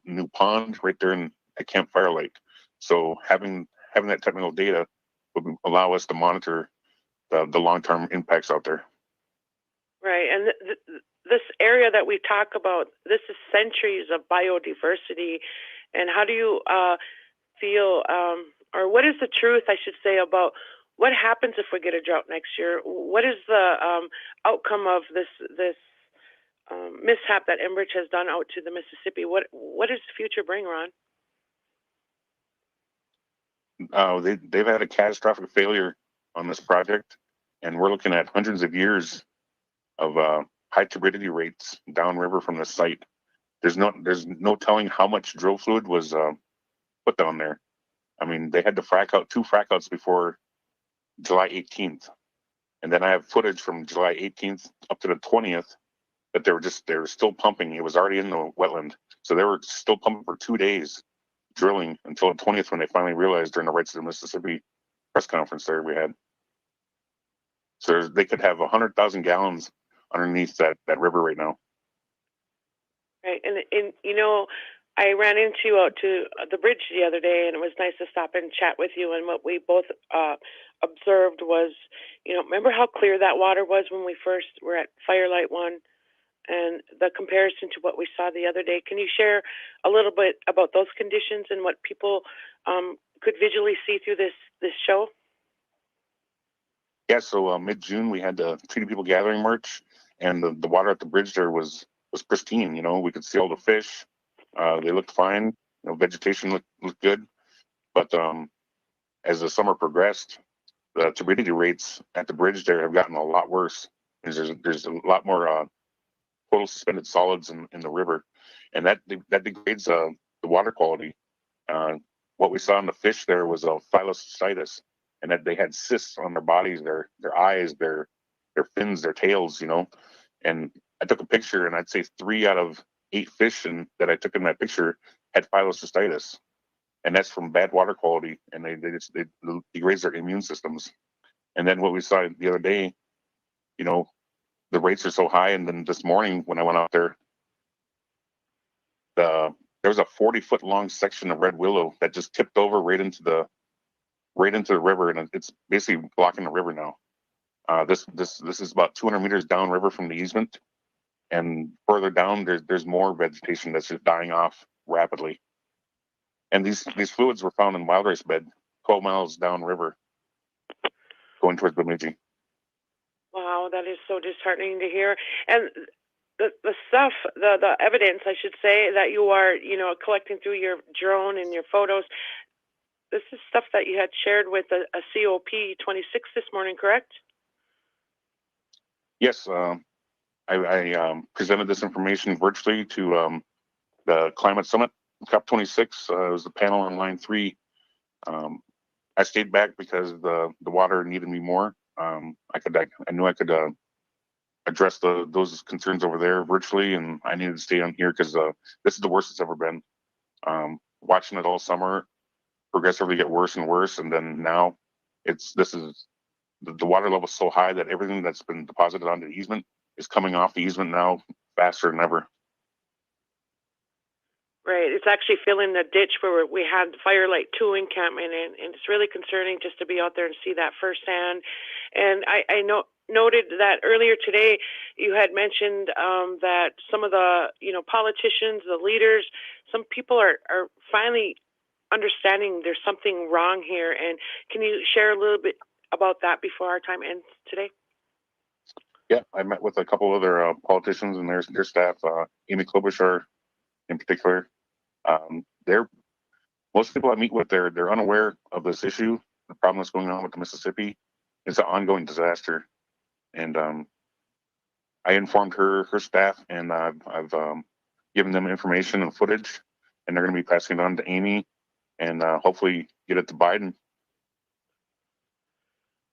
new pond right there at Camp Firelight. So having that technical data would allow us to monitor the long-term impacts out there. Right, and this area that we talk about, this is centuries of biodiversity. And how do you feel, or what is the truth, I should say, about what happens if we get a drought next year? What is the outcome of this mishap that Enbridge has done out to the Mississippi? What does the future bring, Ron? They've had a catastrophic failure on this project, and we're looking at hundreds of years of high turbidity rates downriver from the site. There's no telling how much drill fluid was put down there. I mean, they had to frack out 2 frack outs before July 18th, and then I have footage from July 18th up to the 20th that they were still pumping. It was already in the wetland, so they were still pumping for 2 days, drilling until the 20th, when they finally realized during the Rights of the Mississippi press conference there we had. So they could have 100,000 gallons underneath that river right now. Right, and I ran into the bridge the other day, and it was nice to stop and chat with you. And what we both observed was, remember how clear that water was when we first were at Firelight 1, and the comparison to what we saw the other day. Can you share a little bit about those conditions and what people could visually see through this show? Yeah, so mid-June we had the Treaty People Gathering March, and the water at the bridge there was pristine. We could see all the fish. They looked fine. Vegetation looked good. But as the summer progressed, the turbidity rates at the bridge there have gotten a lot worse. There's a lot more total suspended solids in the river, and that degrades the water quality. What we saw in the fish there was a phylocystitis, and that they had cysts on their bodies, their eyes, their fins, their tails, And I took a picture, and I'd say 3 out of 8 fish that I took in that picture had phylocystitis, and that's from bad water quality, and they degrades their immune systems. And then what we saw the other day, the rates are so high, and then this morning when I went out there, there was a 40-foot long section of red willow that just tipped over right into the river, and it's basically blocking the river now. This is about 200 meters downriver from the easement, and further down there's more vegetation that's just dying off rapidly. And these fluids were found in wild rice bed 12 miles downriver, going towards Bimi'ji. Wow, that is so disheartening to hear. And the stuff, the evidence, I should say, that you are, collecting through your drone and your photos, this is stuff that you had shared with a COP26 this morning, correct? Yes, I presented this information virtually to the Climate Summit, COP26. It was the panel on line 3. I stayed back because the water needed me more. I knew I could address those concerns over there virtually, and I needed to stay on here because this is the worst it's ever been. Watching it all summer progressively get worse and worse, and then now the water level is so high that everything that's been deposited onto the easement is coming off the easement now faster than ever. Right. It's actually filling the ditch where we had Firelight 2 encampment, and it's really concerning just to be out there and see that firsthand. And I noted that earlier today you had mentioned that some of the politicians, the leaders, some people are finally understanding there's something wrong here. And can you share a little bit about that before our time ends today? Yeah, I met with a couple other politicians and their staff, Amy Klobuchar in particular. Most people I meet with, they're unaware of this issue, the problem that's going on with the Mississippi. It's an ongoing disaster, and I informed her staff, and I've given them information and footage, and they're going to be passing it on to Amy, and hopefully get it to Biden.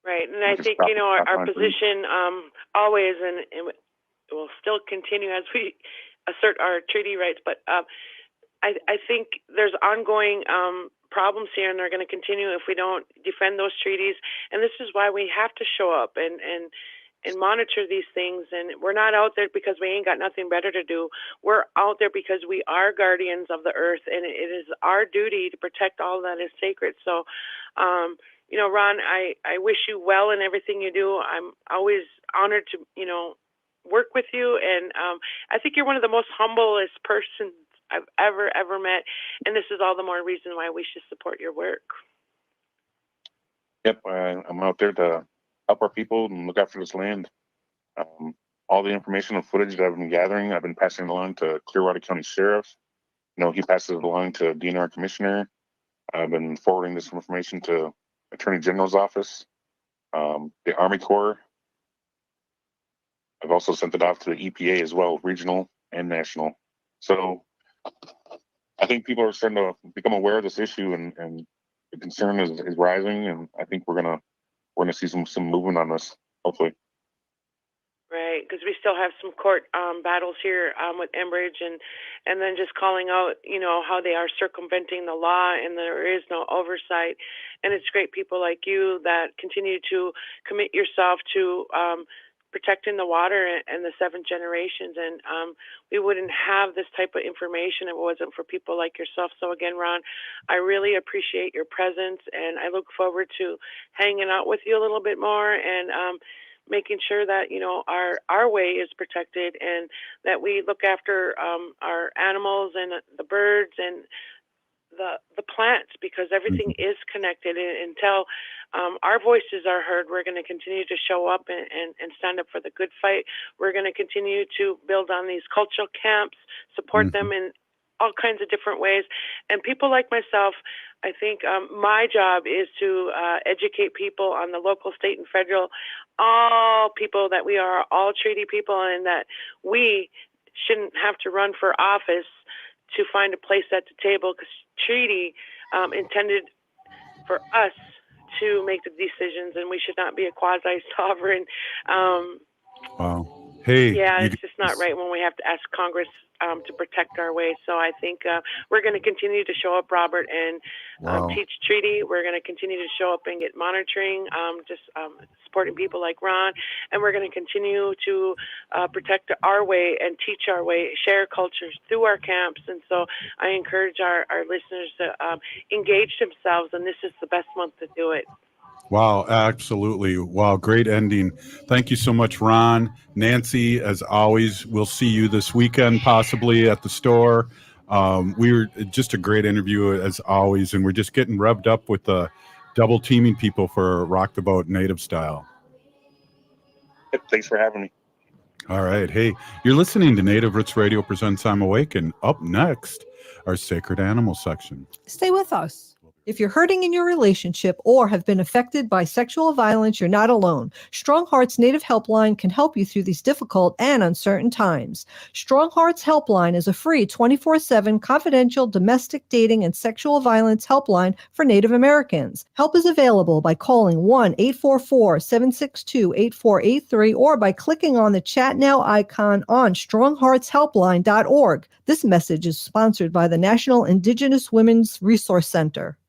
Right, and I think our position always, and it will still continue as we assert our treaty rights, but I think there's ongoing problems here, and they're going to continue if we don't defend those treaties. And this is why we have to show up and monitor these things. And we're not out there because we ain't got nothing better to do. We're out there because we are guardians of the earth, and it is our duty to protect all that is sacred. So, Ron, I wish you well in everything you do. I'm always honored to, work with you. And I think you're one of the most humblest persons I've ever met, and this is all the more reason why we should support your work. Yep, I'm out there to help our people and look after this land. All the information and footage that I've been gathering, I've been passing along to Clearwater County Sheriff. He passes it along to DNR Commissioner. I've been forwarding this information to Attorney General's office, the Army Corps. I've also sent it off to the EPA as well, regional and national. So I think people are starting to become aware of this issue, and the concern is rising, and I think we're gonna see some movement on this, hopefully. Right, because we still have some court battles here with Enbridge, and then just calling out, how they are circumventing the law, and there is no oversight. And it's great people like you that continue to commit yourself to protecting the water and the 7 generations. And we wouldn't have this type of information if it wasn't for people like yourself. So again, Ron, I really appreciate your presence, and I look forward to hanging out with you a little bit more, and making sure that our way is protected, and that we look after our animals and the birds and the plants, because everything is connected. And until our voices are heard, we're going to continue to show up and stand up for the good fight. We're going to continue to build on these cultural camps, support them in all kinds of different ways. And people like myself, I think my job is to educate people on the local, state, and federal, all people, that we are all treaty people, and that we shouldn't have to run for office to find a place at the table, because treaty intended for us to make the decisions, and we should not be a quasi-sovereign. Wow. Hey. Yeah, it's just not right when we have to ask Congress to protect our way. So I think we're going to continue to show up, Robert, and teach treaty. We're going to continue to show up and get monitoring, supporting people like Ron, and we're going to continue to protect our way and teach our way, share cultures through our camps. And so I encourage our listeners to engage themselves, and this is the best month to do it. Wow, absolutely. Wow, great ending. Thank you so much, Ron. Nancy, as always, we'll see you this weekend, possibly at the store. We were just a great interview, as always, and we're just getting revved up with the double teaming people for Rock the Boat Native Style. Thanks for having me. All right. Hey, you're listening to Native Roots Radio presents I'm Awake, and up next, our Sacred Animal section. Stay with us. We'll be If you're hurting in your relationship or have been affected by sexual violence, you're not alone. Strong Hearts Native Helpline can help you through these difficult and uncertain times. Strong Hearts Helpline is a free 24/7 confidential domestic dating and sexual violence helpline for Native Americans. Help is available by calling 1-844-762-8483 or by clicking on the Chat Now icon on strongheartshelpline.org. This message is sponsored by the National Indigenous Women's Resource Center.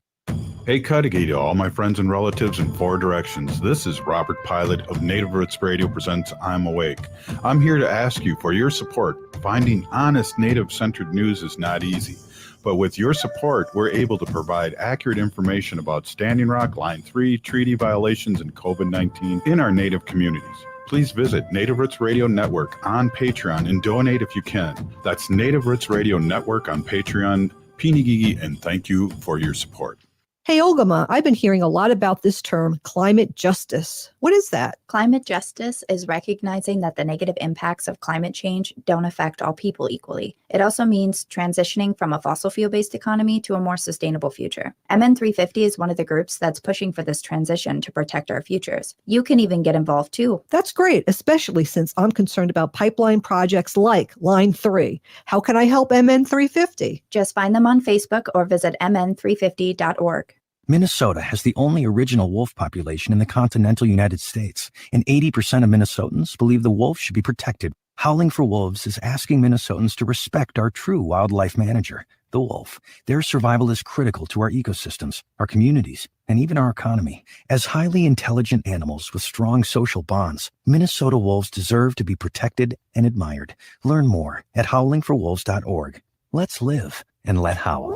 Hey, Cudahy to all my friends and relatives in four directions. This is Robert Pilot of Native Roots Radio presents I'm Awake. I'm here to ask you for your support. Finding honest Native-centered news is not easy. But with your support, we're able to provide accurate information about Standing Rock, Line 3, treaty violations, and COVID-19 in our Native communities. Please visit Native Roots Radio Network on Patreon and donate if you can. That's Native Roots Radio Network on Patreon. Pinigigi, and thank you for your support. Hey, Ogama, I've been hearing a lot about this term, climate justice. What is that? Climate justice is recognizing that the negative impacts of climate change don't affect all people equally. It also means transitioning from a fossil fuel-based economy to a more sustainable future. MN350 is one of the groups that's pushing for this transition to protect our futures. You can even get involved too. That's great, especially since I'm concerned about pipeline projects like Line 3. How can I help MN350? Just find them on Facebook or visit mn350.org. Minnesota has the only original wolf population in the continental United States, and 80% of Minnesotans believe the wolf should be protected. Howling for Wolves is asking Minnesotans to respect our true wildlife manager, the wolf. Their survival is critical to our ecosystems, our communities, and even our economy. As highly intelligent animals with strong social bonds, Minnesota wolves deserve to be protected and admired. Learn more at howlingforwolves.org. Let's live and let howl.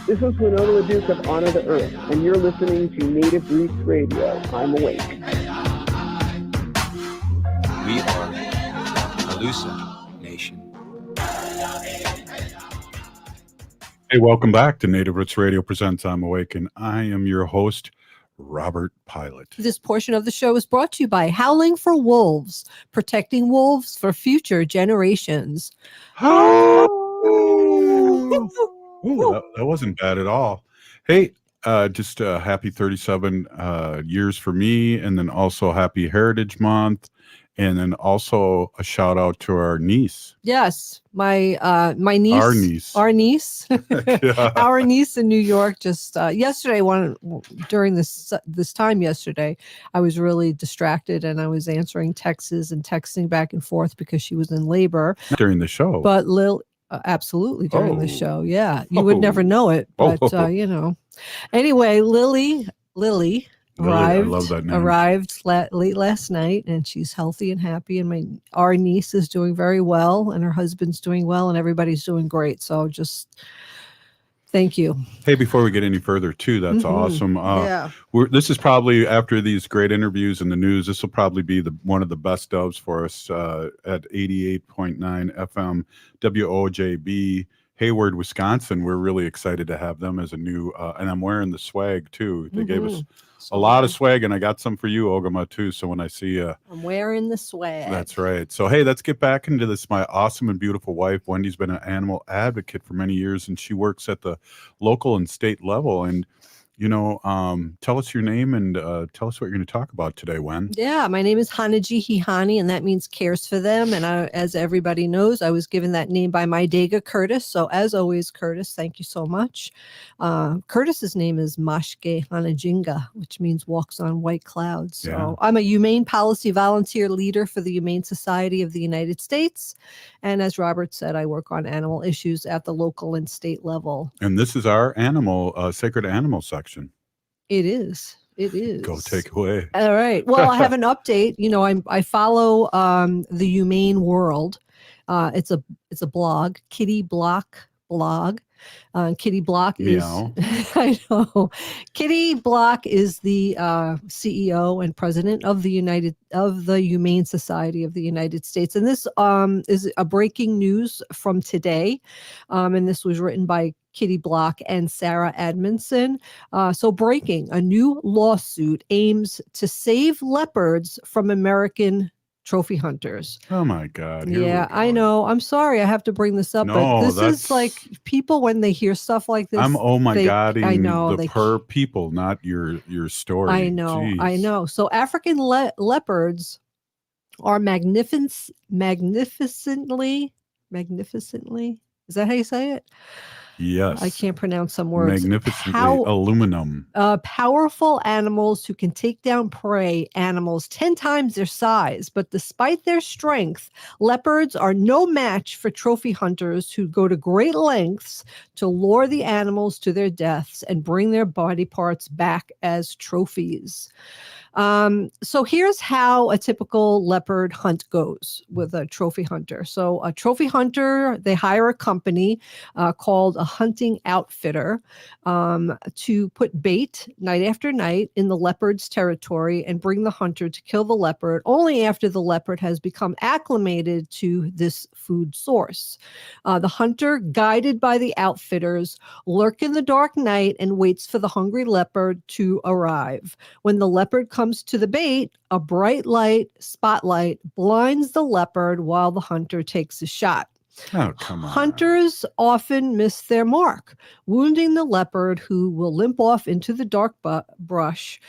This is Winona LaDuke of Honor the Earth, and you're listening to Native Roots Radio. I'm Awake. We are Alusa Nation. Hey, welcome back to Native Roots Radio presents I'm Awake, and I am your host, Robert Pilot. This portion of the show is brought to you by Howling for Wolves, protecting wolves for future generations. Ooh, that wasn't bad at all. Hey, just happy 37 years for me, and then also happy Heritage Month, and then also a shout out to our niece. Yes, my niece. Our niece. Yeah. Our niece in New York. Just yesterday, during this time yesterday, I was really distracted and I was answering texts and texting back and forth because she was in labor During the show. But absolutely during the show. Yeah, you would never know it, but you know. Anyway, Lily I love that name. arrived late last night, and she's healthy and happy. And our niece is doing very well, and her husband's doing well, and everybody's doing great. So just thank you. Hey, before we get any further, too, that's awesome. Yeah. This is probably, after these great interviews in the news, this will probably be one of the best doves for us at 88.9 FM WOJB, Hayward, Wisconsin. We're really excited to have them as a new, and I'm wearing the swag, too. They gave us a lot of swag, and I got some for you, Ogama, too. So when I see you, I'm wearing the swag. That's right. So, hey, let's get back into this. My awesome and beautiful wife, Wendy's been an animal advocate for many years, and she works at the local and state level. And, you know, tell us your name and tell us what you're going to talk about today, Wen. Yeah, my name is Hanaji Hihani, and that means cares for them. And as everybody knows, I was given that name by my Dega, Curtis. So as always, Curtis, thank you so much. Curtis's name is Mashke Hanajinga, which means walks on white clouds. So Yeah. I'm a humane policy volunteer leader for the Humane Society of the United States. And as Robert said, I work on animal issues at the local and state level. And this is our sacred animal section. It is. It is. Go take away. All right. Well, I have an update. You know, I follow the Humane World. It's a blog, Kitty Block blog. Kitty Block is I know. Kitty Block is the CEO and president of the Humane Society of the United States, and this is a breaking news from today, and this was written by Kitty Block and Sarah Edmondson. So breaking, a new lawsuit aims to save leopards from American trophy hunters. Oh my God. Here Yeah, we go. I know. I'm sorry I have to bring this up, but No, this that's is like people when they hear stuff like this. I'm oh my they, godding I know. the per people, not your story. I know. I Jeez. know. So African leopards are magnificently. Is that how you say it? Yes. I can't pronounce some words. Magnificently aluminum. Powerful animals who can take down prey animals 10 times their size. But despite their strength, leopards are no match for trophy hunters who go to great lengths to lure the animals to their deaths and bring their body parts back as trophies. So here's how a typical leopard hunt goes with a trophy hunter. So a trophy hunter, they hire a company called a hunting outfitter to put bait night after night in the leopard's territory and bring the hunter to kill the leopard only after the leopard has become acclimated to this food source. The hunter, guided by the outfitters, lurk in the dark night and waits for the hungry leopard to arrive. When the leopard comes to the bait, a bright spotlight blinds the leopard while the hunter takes a shot. Oh, come on. Hunters often miss their mark, wounding the leopard, who will limp off into the dark brush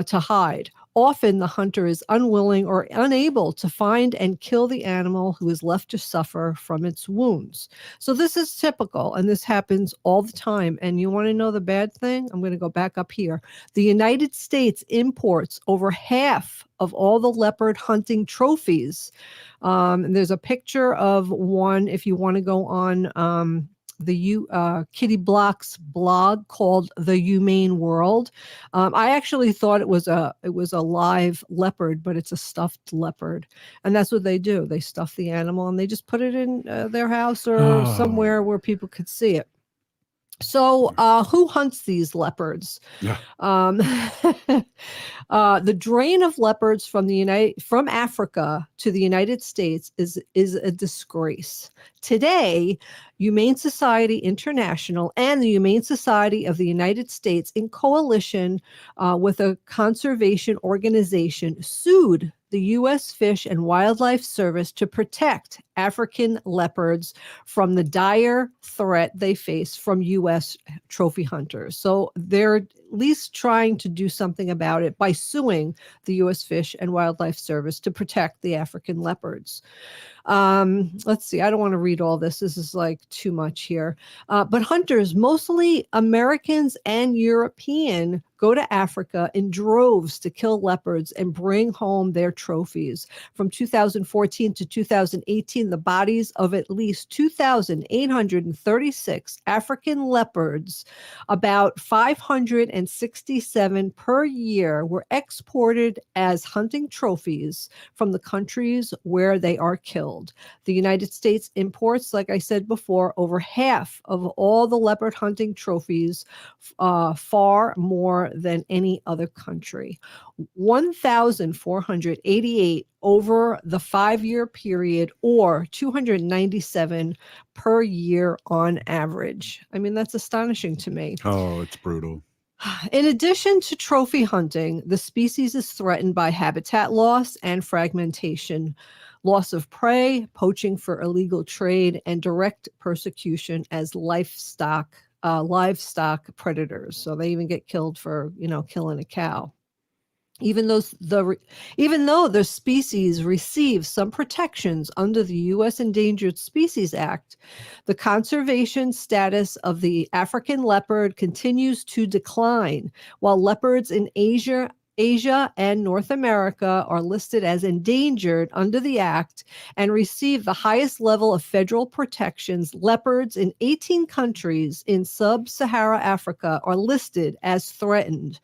to hide. Often the hunter is unwilling or unable to find and kill the animal, who is left to suffer from its wounds. So this is typical, and this happens all the time. And you want to know the bad thing? I'm going to go back up here. The United States imports over half of all the leopard hunting trophies. And there's a picture of one if you want to go on the Kitty Block's blog called The Humane World. I actually thought it was a live leopard, but it's a stuffed leopard, and that's what they do. They stuff the animal and they just put it in their house or somewhere where people could see it. So who hunts these leopards? Yeah. The drain of leopards from Africa to the United States is a disgrace. Today, Humane Society International and the Humane Society of the United States, in coalition with a conservation organization, sued the U.S. Fish and Wildlife Service to protect African leopards from the dire threat they face from U.S. trophy hunters. So they're at least trying to do something about it by suing the U.S. Fish and Wildlife Service to protect the African leopards. Let's see. I don't want to read all this. This is like too much here. But hunters, mostly Americans and European, go to Africa in droves to kill leopards and bring home their trophies. From 2014 to 2018, the bodies of at least 2,836 African leopards, about 567 per year, were exported as hunting trophies from the countries where they are killed. The United States imports, like I said before, over half of all the leopard hunting trophies, far more than any other country. 1,488 over the 5-year period, or 297 per year on average. I mean, that's astonishing to me. Oh, it's brutal. In addition to trophy hunting, the species is threatened by habitat loss and fragmentation, loss of prey, poaching for illegal trade, and direct persecution as livestock predators. So they even get killed for, killing a cow. Even though the species receive some protections under the U.S. Endangered Species Act, the conservation status of the African leopard continues to decline, while leopards in Asia and North America are listed as endangered under the Act and receive the highest level of federal protections. Leopards in 18 countries in sub-Saharan Africa are listed as threatened.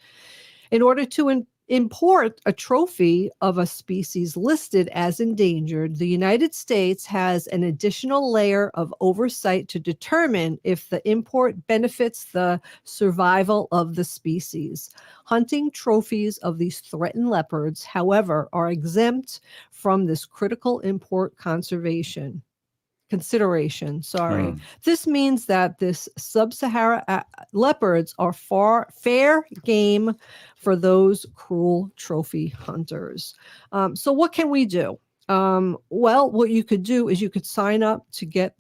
In order to import a trophy of a species listed as endangered, the United States has an additional layer of oversight to determine if the import benefits the survival of the species. Hunting trophies of these threatened leopards, however, are exempt from this critical import consideration. This means that this sub-Saharan leopards are fair game for those cruel trophy hunters. So what can we do? Well, what you could do is you could sign up to get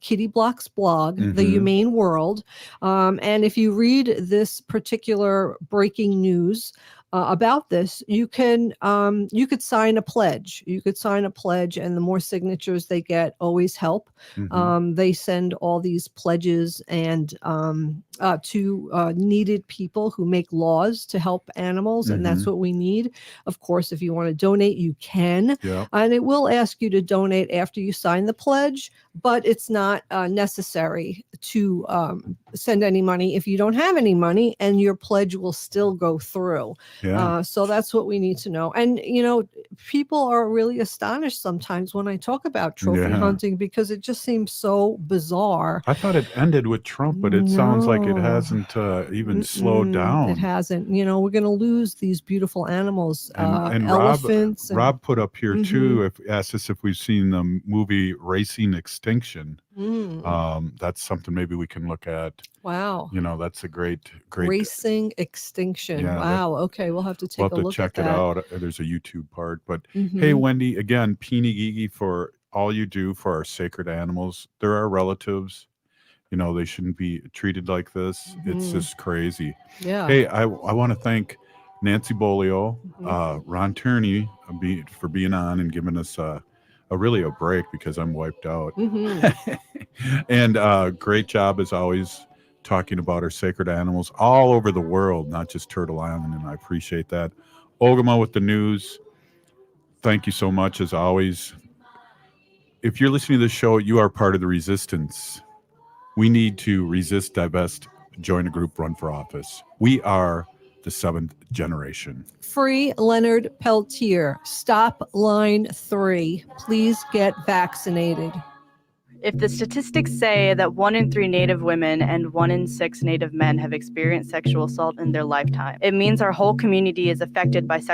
Kitty Block's blog, The Humane World. And if you read this particular breaking news about this, you could sign a pledge. You could sign a pledge, and the more signatures they get always help. They send all these pledges and to needed people who make laws to help animals, and that's what we need. Of course, if you want to donate, you can. Yeah. And it will ask you to donate after you sign the pledge, but it's not necessary to send any money if you don't have any money, and your pledge will still go through. Yeah. So that's what we need to know. And, people are really astonished sometimes when I talk about trophy hunting, because it just seems so bizarre. I thought it ended with Trump, but it sounds like it hasn't even slowed down. It hasn't. We're going to lose these beautiful animals, And elephants. Rob put up here too, asked us if we've seen the movie Racing Extinction. That's something maybe we can look at. Wow. That's a great Racing Extinction. Yeah, wow. Okay, we'll have to take a look check at it that. out. There's a YouTube part. But hey, Wendy, again, Peeny Gigi, for all you do for our sacred animals. They're our relatives. They shouldn't be treated like this. It's just crazy. Yeah. Hey, I want to thank Nancy Beaulieu, Ron Terney for being on and giving us a break, because I'm wiped out. And great job as always talking about our sacred animals all over the world, not just Turtle Island, and I appreciate that. Ogama with the news. Thank you so much as always. If you're listening to this show, you are part of the resistance. We need to resist, divest, join a group, run for office. We are the 7th generation. Free Leonard Peltier. Stop line 3. Please get vaccinated. If the statistics say that 1 in 3 Native women and 1 in 6 Native men have experienced sexual assault in their lifetime, it means our whole community is affected by sexual